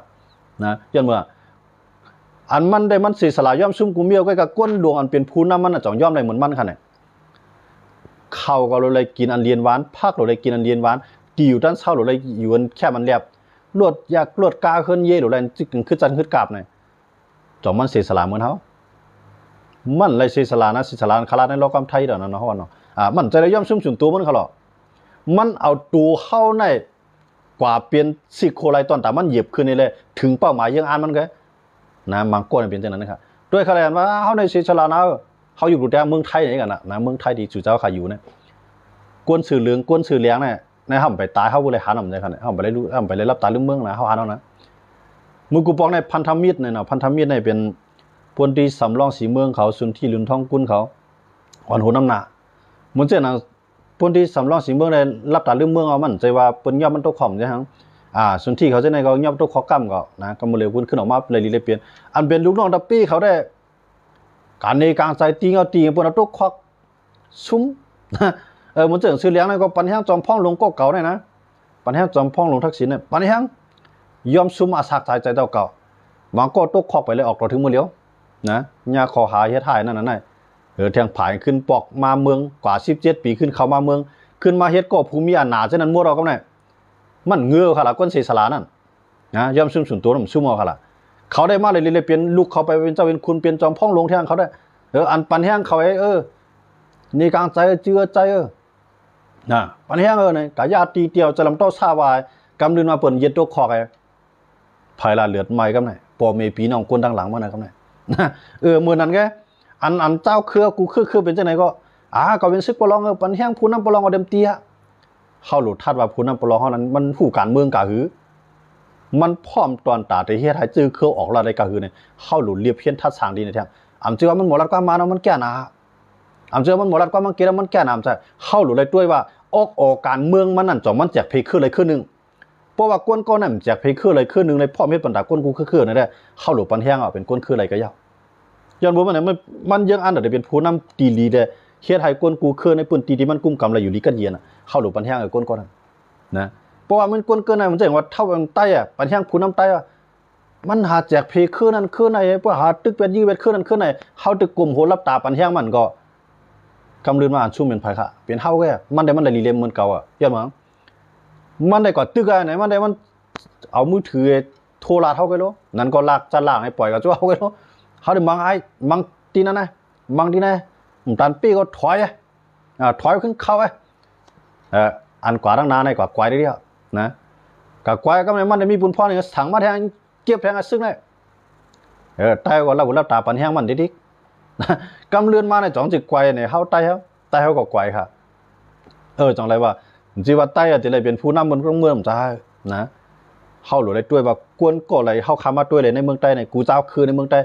นะย้อนเมื่อ อันมันได้มันสิสลายย่อมซุ่มกูเมียวก็กับก้นดวงอันเป็นผู้นำมันจ่องย่อมได้เหมือนมันค่ะเนี่ยเข้าก็เราเลยกินอันเลียนหวานภาคเราเลยกินอันเลียนหวานตีอยู่ด้านเศร้าเราเลยอยู่กันแค่มันแลบลวดยากลวดกาขึ้นเย่เราเลยจิกขึ้นจันขึ้นกาบเนี่ยจ่องมันสิสลายเหมือนเขามันเลยสิสลายนะสิสลายคาราในโลกกรรมไทยเดี๋ยวนั้นเนาะว่าเนาะมันใจเลยย่อมซุ่มส่วนตัวมันเขาหรอมันเอาตัวเข้าในกว่าเปลี่ยนสิโคไลตอนแต่มันเหยียบขึ้นนี่เลยถึงเป้าหมายยังอ่านมันก็นะมังกรเป็นเช่นนั้นนะครับด้วยคะแนนว่าเขาในสิสลายนะเขาอยู่ดูแต่เมืองไทยนี่กันนะเมืองไทยที่จู่เจ้าขาอยู่เนี่ยกวนสื่อเหลืองกวนสื่อเลี้ยงเนี่ยในห้องไปตายเขาเลยหาหน่อมใจกันเนี่ยห้องไปเลยรู้ห้องไปเลยรับตาเรื่องเมืองนะเขาหาเอานะมือกูปองในพันธมิตรเนี่ยเนาะพันธมิตรเนี่ยเป็นพลที่สำรองสีเมืองเขาสุนที่ลุนท้องกุนเขาอ่อนหัวน้ำหนาเหมือนเช่นนะพลที่สำรองสีเมืองในรับตาเรื่องเมืองเอามันใจว่าเป็นย่อมมันตกข่อมใช่ไหมสุนที่เขาจะในเขาย่อมตกข้อกั้มก็นะก็มาเลยกุนขึ้นออกมาเลยเปลี่ยนอันเป็นลูกน้องดับปี้เขาได้การในการใจตีเอาตีปนเอาตกควักซุ้มมันเจอซื้อเลี้ยงนั่นก็ปันแห้งจอมพ่องลงก็เก่าเนี่ยนะปันแห้งจอมพ่องลงทักษิณเนี่ยปันแห้งยอมซุ้มอาศักใจเจ้าเก่าบางก็ตกควักไปเลยออกต่อถึงมือเลี้ยวนะยาคอหาเฮ็ดถ่ายนั่นน่ะแทงผายขึ้นปอกมาเมืองกว่า17 ปีขึ้นเข้ามาเมืองขึ้นมาเฮ็ดก็ภูมิอนาถเช่นนั้นมั่วเราก็เนี่ยมันเงือค่ะล่ะก้นเสสลานั่นนะยอมซุ้มส่วนตัวมันซุ้มเอาค่ะล่ะเขาได้มาเลยเปลี่ยนลูกเขาไปเป็นเจ้าเป็นคุณเป็นจอมพ่องลงแทงเขาได้อันปันแห้งเขานี่กลางใจเจือใจนะปันแห้งเนี่ยกะยาตีเตียวจะลำโต้ซาวายกำลืนมาเปิ่นเย็ดตัวคอกภายละเลือดใหม่ก็ไหนปอเมปีน้องคนทางหลังมาไหนก็ไหนเมื่อนั้นแกอันเจ้าเครือกูคือเป็นจังไหนก็ก็เป็นซึกปลองปันแห้งผู้นำปลองเอาเต็มเตี้ยเข้าหลุดทัดว่าผู้นำปลองเขานั้นมันผู้การเมืองกะหือมันพร้อมตอนตาแต่เฮ็ดให้จื้อเครือออกละได้กะหือเนี่ยเข้าหลุดเรียบเพี้ยนทัดสางดีในแท้เชื่อมันหมดรัดก็มาเนาะมันแก่หนาเชื่อมันหมดรัดก็มันเกแล้วมันแก่หนาใช่เข้าหลุดเลยด้วยว่าออกการเมืองมันนั่นจ่อมันแจกเพคือเลยคือนึงเพราะว่าก้นก้อนนั่นแจกเพคือเลยคือนึงในพ่อเม็ดปันดาก้นกูคือนั่นแหละเข้าหลุดปันแห้งเป็นก้นคืออะไรก็ยาวย้อนบ่มันเนี่ยมันยังอันเดี๋ยวเป็นผู้นำตีลีเด้เฮ็ดให้ก้นกูคือในปืนตีที่มันกุ้มกำอะไรอยู่ลีกันเย็นเข้าหลุดปันแห้งก้นก้อนนั้นนะเพราะว่ามันก้นเกินนั่นมันจะเห็นว่าเท่ามันใต้ปันแห้งผู้นำใต้มันหาแจกเพคือนั่นคือไหนเพื่อหาตึกเป็ดยี่เป็ดคือนั่นคือไหนเขาตึกกลุ่มโหรับตาปันแห้งมันก็กำลืนมาชุ่มเป็นไผค่ะเป็นเฮาแก่มันได้มันได้รีเลมเหมือนเก่าย้อนมั้งมันได้ก่อตึกไหนมันได้มันเอามือถือโทรลาเท่ากันโลนั่นก็ลากจะลากให้ปล่อยกับจ้ากันโลเขาได้มังตีนั่นนะมังที่ไหนตันปี้ก็ถอยถอยขึ้นเข้าอันกว่าตั้งนานในกว่าควายได้เดียวนะกับควายก็มันได้มีบุญพ่อเนี่ยถังมาแทงเก็บแทงซึ่งเลยใต้ก็เราตาปันแห้งมันดิ๊กกำเลือนมาในจ่องจิกควายเนี่ยเขาใต้เขาก็ควายค่ะจังไรว่าจีว่าใต้จะเลยเป็นผู้นำบนเมืองจ้านะเข้าหลุดได้ด้วยว่ากวนก็อะไรเข้าคำมาด้วยเลยในเมืองใต้ในกูเจ้าคือในเมืองใต้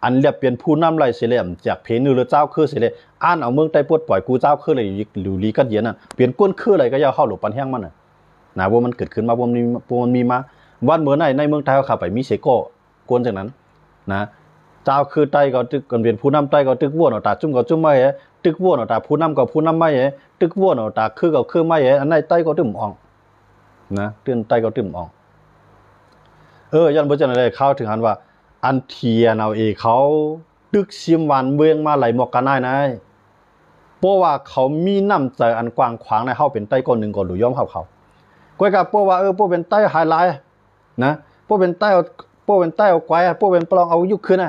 อันเรียบเป็นผู้นำไรเสียเลยจากเพนือหรือเจ้าคือเสียเลยอ่านเอาเมืองใต้ปวดปล่อยกูเจ้าคืออะไรอยู่ลีกัดเย็นเปลี่ยนกวนคืออะไรก็ยาวเข้าหลุดปันแห้งมันนะว่ามันเกิดขึ้นมาว่ามันมีมาวันเมื่อในเมืองไทยเขาขับไปมีเสโก้กวนจากนั้นนะเจ้าคือใต้ก็ตึกกันเป็นผู้นำใต้ก็ตึกวัวหนอตาจุ่มก็จุ่มไม่ตึกวัวหนอตาผู้นำก็ผู้นำไม่ตึกวัวหนอตาคือก็คือไม่อันในใต้ก็ตึมอ่องนะตื่นใต้ก็ตึมอ่องยันบ่จังได๋เข้าถึงอันว่าอันเทียนเอาเขาตึกซิมหวานเมืองมาไหลหมอกกันได้นายเพราะว่าเขามีน้ำใจอันกว้างขวางในเฮาเป็นใต้ก้อนนึงก็หรือยอมเขาก้อยกับเพราะว่าเพราะเป็นใต้ไฮไลท์นะเพราะเป็นใต้เอาไกวเพราะเป็นปลองเอายุคขึ้น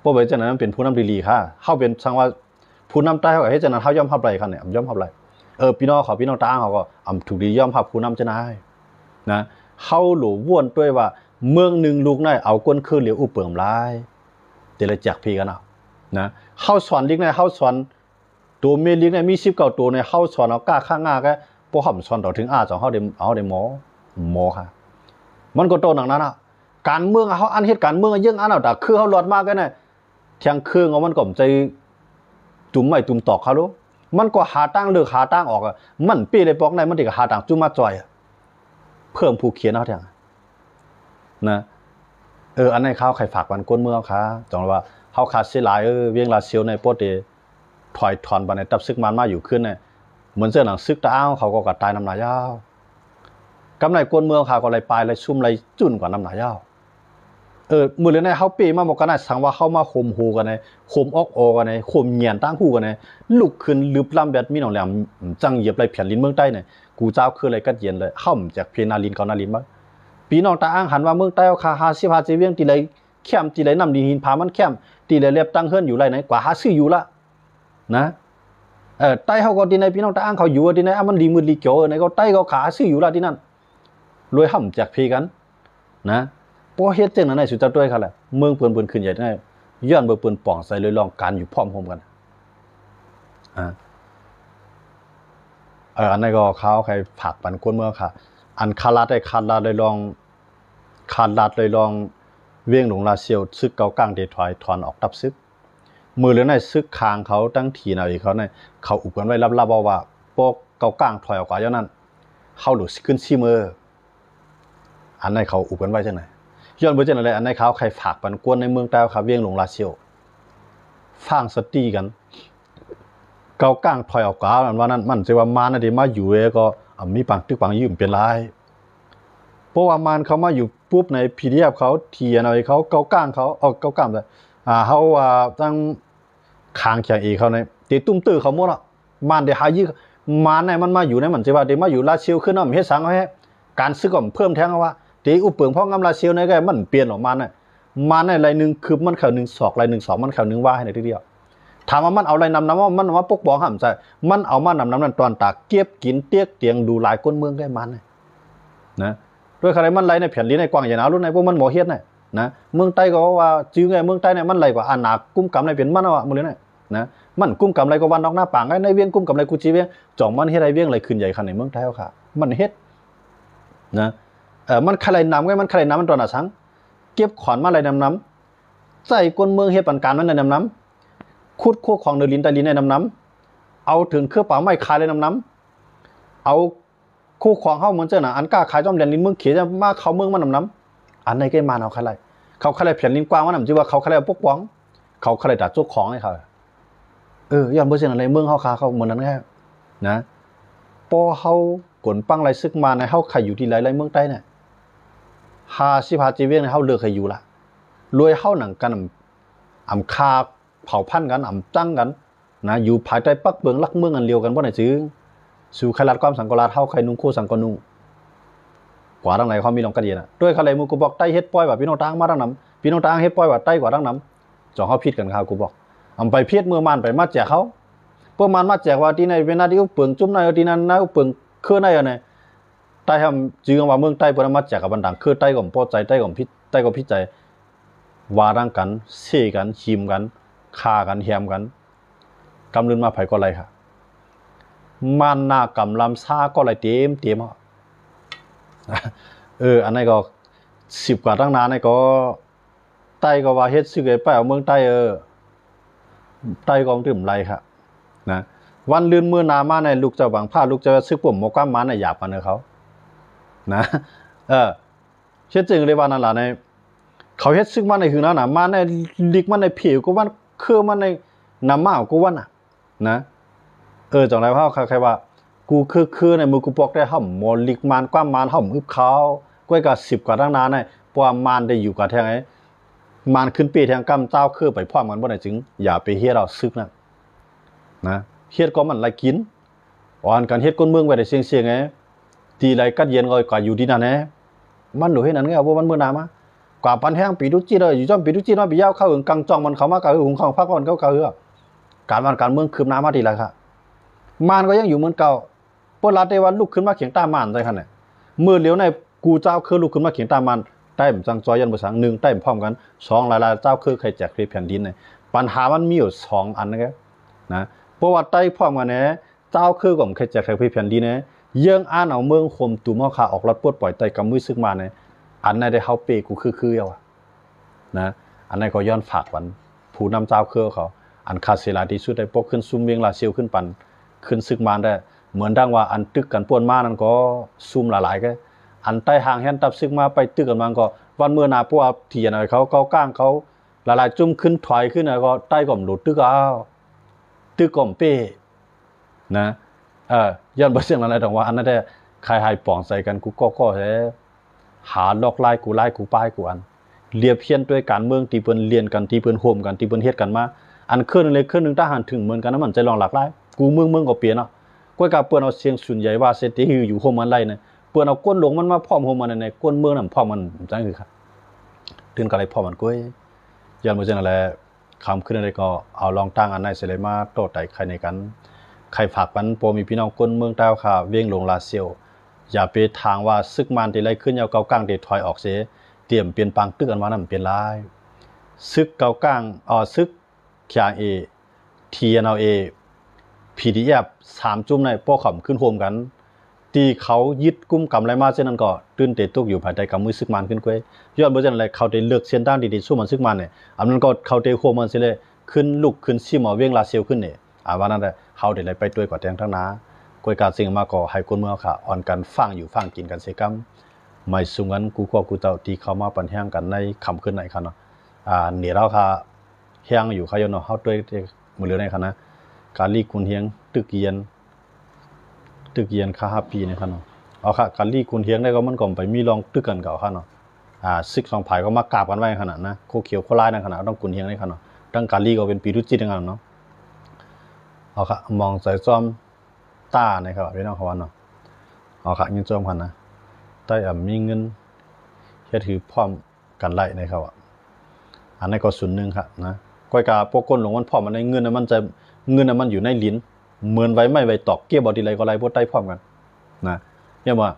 เพราะเป็นจังนั้นเป็นผู้นำดีๆค่ะเฮาเป็นสังว่าผู้นำใต้เฮาก็เฮ็ดจังนั้นเฮายอมรับไรคั่นเนี่ยยอมรับไรพี่น้องตาเขาก็ถูกดียอมรับผู้นำจังได๋นะเฮาหลู่ว่วนด้วยว่าเมืองนึงลูกน้อยเอาก้นคือเหลียวอุเปิ่มหลายแต่ละจักพี่กันเอานะเฮาสอนลิกในเฮาสอนตัวเมลิกในมี19ตัวในเฮาสอนเอาก้าข้างงาก็บ่ห่ำสอนต่อถึงจังเฮาได้หมอค่ะมันก็โตหนังนั้นการเมืองเฮาอันเฮ็ดการเมืองยังอันเอาแต่คือเฮารอดมากันน่ะเที่ยงคืนเอามันก็ใจจุ่มไม้จุ่มตอกเขารู้มันก็หาตั้งเลือกหาตั้งออกมันปีเลยปอกในมันสิก็หาตั้งจุ่มมาจ่อยเพิ่มผู้เขียนเฮาแท้นะอันนี้เขาใครฝากวันก้นเมืองค่ะจังว่าเฮาขาดสิหลายเวียงลาเซียวในโปเตถอยถอนบันในตับซึกมันมาอยู่ขึ้นเนี่ยเหมือนเสื้อหนังซึกตาอ้าวเขาก็กัดตายน้ำหนายาวกำไรก้นเมืองค่ะก็เลยปลายเลยชุ่มเลยจุ่นกว่าน้ำหนายาว มือเลยในเขาปีมาบอกกันนะสังว่าเข้ามาข่มหูกันในข่มออกกันในข่มเหยียนตั้งหูกันในลุกขึ้นลืบล้ำแบบมีหนองแหลมจังเหยียบไรแผ่นลิ้นเมืองใต้เนี่ยกูเจ้าคืออะไรกัดเย็นเลยเข้าจากเพนาลินเกานาลินบ้างปีน้องตาอ้างหันว่าเมืองใต้เอาคา50 จีเวียงตีไรเข้มตีไรน้ำดินหินผามันเข้มตีไรเรียบตั้งเฮือนอยู่ไรไหนกว่าซื้ออยู่ละนะใต้เขาก็ตีในพี่น้องตาอ้างเขาอยู่ตีในมันดีมือดีเกี่ยวในก็ใต้เขาขาซื้ออยู่ละที่นั่นรวยห่ำจากเพกันนะพอเฮ็ดจังนั้นในสุดท้ายเขาแหละเมืองเปิ้นขึ้นใหญ่ได้ย้อนเบอร์เปิ้นป่องใส่เลยลองการอยู่พร้อมกันอันนั้นก็เขาใครผักปันคนเมืองค่ะอันคาราได้คาราเลยลองคาราเลยลองเวียงหลงลาเซียวซึกเกากลางเดถอยถอนออกตับซึกมือเหลือในซึกคางเขาตั้งทีน่ะอีกเขาในเขาอุบกันไว้ลับๆว่าพวกเกากลางถอยออกกว่าอย่างนั้นเขาหลุดขึ้นซีมืออันนั้นเขาอุบกันไว้จังไหนย้อนไปจังอะไรอันนั้นเขาใครฝากปันกวนในเมืองใต้ครับเวียงหลงลาเซียวฟังสตีกันเกากลางถอยออกกว่าว่านั้นมันจะว่ามานะที่มาอยู่ก็มีปังตึกปังยืมเป็นไรเพราะว่ามันเขามาอยู่ปุ๊บในพีดีเอฟเขาเทียนอะไรเขาเกากลางเขาเกากลางเลยเขาว่าตั้งคางแข่งอีเขาในตีตุ้มตื้อเขาหมดละมันเดี๋ยวหายี่มันในมันมาอยู่ในมันจะว่าเดี๋ยวมาอยู่ลาเซียวขึ้นน้ำเฮ็ดสังเขาให้การซื้อก็เพิ่มแทงว่าตีอุปเปิงพ่องำลาเซียวในก็มันเปลี่ยนออกมาเนี่ยมันในไรหนึ่งคือมันเข่า1 ศอกไร1 ศอกมันเข่า1 ว่าให้ในทีเดียวถามว่ามันเอาอะไรนำว่ามันว่าปกป้องห้ามใจมันเอามานำนั่นตอนตากเก็บกินเตี้ยเตียงดูหลายก้นเมืองได้มันนะด้วยอะไรมันไรในแผ่นลิ้นในกว้างใหญ่หนารุ่นในพวกมันหมอเฮ็ดนะเมืองใต้ก็ว่าจื้อไงเมืองใต้เนี่ยมันไรกว่าอานากุ้มกำไรเป็นมันอ่ะมึงเลยนะมันกุ้มกำไรก็วันนอกหน้าป่างในเวียงกุ้มกำไรกูจีเวียงจ่องมันเฮ็ดไรเวียงไรขึ้นใหญ่ขนาดในเมืองไทยเอาค่ะมันเฮ็ดนะมันใครนำไงมันใครนำมันตอนน่ะสังเก็บขอนมาไรน้ำใจก้นเมืองเฮ็ดปันการมันในน้ำคุดคู่ของเนลินตาลินในน้ำเอาถึงเครื่องเป่าไม้คายเลยน้ำเอาคู่ของเข้าเหมือนเจ้าหน่ะอันกล้าขายจอมเรียนลิ้นเมืองเขียจะมาเขาเมืองมันน้ำอันไหนก็มาเอาใครไรเขาใครเพียนลิ้นกว้างว่าน้ำจีว่าเขาใครปกป้องเขาใครดัดจุกของให้เขาย้อนเปอร์เซ็นต์อะไรเมืองเขาขาเขาเหมือนนั้นแค่นะพอเขากลปั้งไรซึกมาในเขาใครอยู่ที่ไรเมืองใต้เนี่ย50 จีเวียงในเขาเลือกใครอยู่ละรวยเข้าหนังกันคาเผาพันกันตั้งกันนะอยู่ภายใต้ปักเบืองลักเมืองอันเดียวกันเพราะไหนจื้อสู่ใครรัดความสังกราเท่าใครนุ่งคู่สังกนุ่งกว่าดังไหนเขามีลองกระเดียนด้วยใครมูกูบอกใต้เฮ็ดป้อยแบบพี่น้องตางมาดังน้ำพี่น้องตางเฮ็ดป้อยแบบใต้กว่าดังน้ำจ่อเขาพิษกันครับกูบอกไปเพียดเมื่อมันไปมาแจกเขาเพื่อมันมาแจกว่าที่ในเวลาที่อุปเปิงจุ่มในที่นั้นอุปเปิงเคลื่อนในอะไรใต้ทำจื้อว่าเมืองใต้เพื่อมาแจกกับบันดังคือใต้ก่อมพอใจใต้ก่อมพิษใต้ก่อมพิษใจวาดังกันเสี่กันชิมกันฆ่ากันแฮมกันกำลืนมาไผก็ไรค่ะมันหน้ากำลำซาก็ไรเต็มอันนี้ก็10 กว่าตั้งนานนี่ก็ใต้ก็ว่าเฮ็ดซึกไอ้ไปเอาเมืองใต้ใต้ก็ตื่มไรค่ะนะวันลื่นมือนามาในลูกเจ้าบางผ้าลูกเจ้าซึกผมหมกว่ามันในหยาบมันเขานะเช่นจริงเลยว่านั่นล่ะในเขาเฮ็ดซึกมันในคือนั้นน่ะมาในลิกมันในผิวก็ว่าคือมันในน้ำมาก็ว่าน่ะนะจังไรพ่อใครว่ากูคือในมือกูปอกได้ห่ำมอลิกมันกว้ามมันห่ำอึบเขาก้อยกับ10 กว่าตั้งนานในเพราะมันได้อยู่กับแทงไอ้มันขึ้นปีแทงกำเจ้าคือไปพร้อมกันบ่ได้จึงอย่าไปเฮ็ดเอาซึกนะเฮ็ดก็มันไรกินอ่อนกันเฮ็ดก้นเมืองไว้ได้เสียงไงทีไรกัดเย็นก็อยู่ที่นั่นแหละมันหนูเฮ็ดนั่นไงเอาบ่มันเมื่อนามากว่าปันแห้งปีดุจีเลยอยู่จอมปีดุจีน้อยปียาวเข้าถึงกังจองมันเขามากะหุงของพักมันเขาการเมืองคืบหน้ามาทีไรครับมันก็ยังอยู่เหมือนเก่าพวกรัฐได้วันลุกขึ้นมาเขียงตามมันได้ขนาดมือเหลียวในกูเจ้าคือลุกขึ้นมาเขียงตามมันใต้ผมจังจอยยันภาษา1ใต้ผมพร้อมกัน2หลายๆเจ้าคือใครแจกคลิปแผ่นดินเนี่ยปัญหามันมีอยู่2 อันนะครับนะเพราะว่าใต้พร้อมกันเนี่ยเจ้าคือของใครแจกคลิปแผ่นดินเนี่ยยังอ่านเอาเมืองคมตุ่มเอาขาออกรถปวดปล่อยไตกำมือซึกมาเนี่ยอันนั้นได้เฮาเปกูคือเอานะอันนั้นก็ย้อนฝากวันผู้นำเจ้าคือเขาอันคาเซลาที่สุดได้ปกขึ้นซุ่มเวียงลาเซียวขึ้นปันขึ้นซึกมาได้เหมือนดังว่าอันตึกกันป่วนมานั่นก็ซุ่มหลายๆก็อันใต้ห่างแฮนตับซึกมาไปตึกกันมันก็วันเมื่อนาพวกเถียนอะไรเขาก้างเขาหลายๆจุ่มขึ้นถอยขึ้นก็ใต้ก่อมหลุดตึกเอาตึกก่อมเป้นะย้อนบ่เสียงอะไรต่างว่าอันนั้นได้ใครให้ป่องใส่กันกูก็แท้หาลอกไล่กูป้ายกูอัน เรียบเพี้ยนด้วยการเมืองที่เปิ้นเรียนกันที่เปิ้นโฮมกันที่เปิ้นเฮ็ดกันมาอันขึ้นเลยขึ้นนึงทหารถึงเหมือนกันนะมันใจลองหลากหลายกูเมืองก็เปลี่ยนเนาะก้อยกาเปิ้นเอาเสียงส่วนใหญ่ว่าเซติฮืออยู่โฮมมันไล่เนี่ยเปิ้นเอาก้นหลงมันมาพร้อมโฮมมันในก้นเมืองนำพร้อมมันจังคือครับถึงก็เลยพร้อมมันก้อยยันบ่จังนั่นแหละคำขึ้นอะไรก็เอาลองตั้งอันไหนเสเลยมาโตไต่ใครในกันใครฝากมันโปมีพี่น้องก้นเมืองเต้าค่ะเวียงหลงลาเซียวอย่าไปทางว่าซึกมันที่ไรขึ้นยาวเกาก้างเดถอยออกเสียเตรียมเปลี่ยนปังตึกอันว่านั้นเปลี่ยนลายซึกเกาก้างซึกเขียงเอTNLA PDF 3จุ่มในป้อขำขึ้นโฮมกันที่เขายึดกุ้มกำไรมาเช่นนั้นก็ตื่นเตตุกอยู่ภายใต้กำมือซึกมันขึ้นก้อยย้อนบ่จังอะไรเขาได้เลือกเส้นทางดีๆสู้มันซึกมันเนี่ยอันนั้นก็เขาได้โฮมมันสิเลยขึ้นลุกขึ้นซิหมอเวียงลาเซียวขึ้นเนี่ยว่านั้นแหละเขาได้ไปด้วยกว่าแตงทั้งน้าก้อยการสิ่งมาก็ให้คนเมืองค่ะอ่อนกันฟังอยู่ฟังกินกันเสกำไม่สูงกันกูก็กูเจ้าที่เขามาปันแห้งกันในคำขึ้นไหนค่ะเนาะเนี่ยเราค่ะแห้งอยู่เขาอยู่เนาะเขาด้วยมือเรือในค่ะนะการลีกุนเฮียงตึกเยียนค่า5 ปีเนี่ยค่ะเนาะเอาค่ะการลีกุนเฮียงได้ก็มันก็ไปมีลองตึกกันเก่าค่ะเนาะซึกสองภายก็มากราบกันไว้ขนาดนะโคเขียวโคลายในขนาดต้องกุนเฮียงในค่ะเนาะตั้งการลีก็เป็นปีรุจิตอย่างนั้นเนาะเอาค่ะมองใส่ซ้อมต้าในครับพี่น้องเขาว่าเนาะเอาค่ะยินจอมกันนะใต้มีเงินเฮ็ดถือพร้อมกันไล่ในเขาอันนั้นก็ส่วนนึงค่ะนะก้อยกาพวกคนหลงมันพร้อมมันในเงินมันจะเงินมันอยู่ในลิ้นเหมือนไว้ไม่ไว้ตอกเกี่ยวบ่ดีไรก็ไรบ่ได้พร้อมกันนะเนี่ยว่า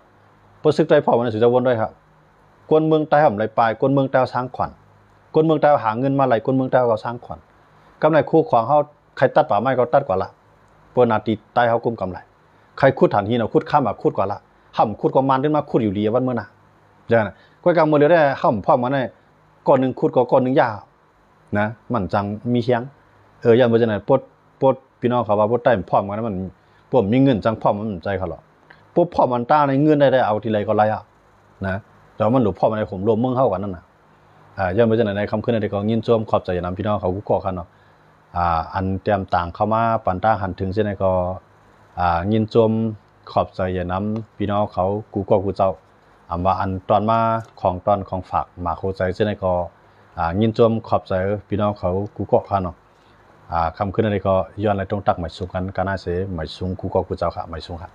บ่ซึกได้พร้อมมันสิจะวนด้วยครับคนเมืองใต้ห่ำไรปลายคนเมืองใต้สร้างขวัญคนเมืองใต้หาเงินมาไหลคนเมืองใต้ก็สร้างขวัญกำไรคู่ของเฮาใครตัดป่าไม้ก็ตัดกว่าละเปิ้นนาทีใต้เฮากุมกำไรใครขุดฐานหินเอาขุดข้ามขุดกว่าละห่ำขุดก็มันขึ้นมาขุดอยู่ดีวันมื้อน่ะจังนั้นก้อยกามื้อเดียวได้ห่ำพร้อมกันได้ก้อนนึงขุดก็ก้อนนึงยาวนะมันจังมีเฮียงยันบ่จังได๋ปดพี่น้องเขาว่าบ่ได้พร้อมกันมันพวกมีเงินจังพร้อมมันใจเขาหรอกพวกพร้อมมันตาในเงินได้เอาทีไรก็ไรนะแต่มันหลุดพร้อมในผมรวมเมืองเฮากันนั่นน่ะยันบ่จังได๋ในคำขึ้นได้ก็ยินชมขอบใจนำพี่น้องเขากูก็คันเนาะอันเตรียมต่างเข้ามาปันตาหันถึงเช่นก็ยินชมขอบใจนำพี่น้องเขากูก็กูเจ้าว่าอันตอนมาของฝากมาเข้าใจเช่นก็ยินชมขอบใจพี่น้องเขากูก็คันเนาะคำขึ้นอะไรก็ย้อนอะไรตรงตักหมายสูงกันการน่าเสียหมายสูงกูก็กูเจ้าค่ะหมายสูงค่ะ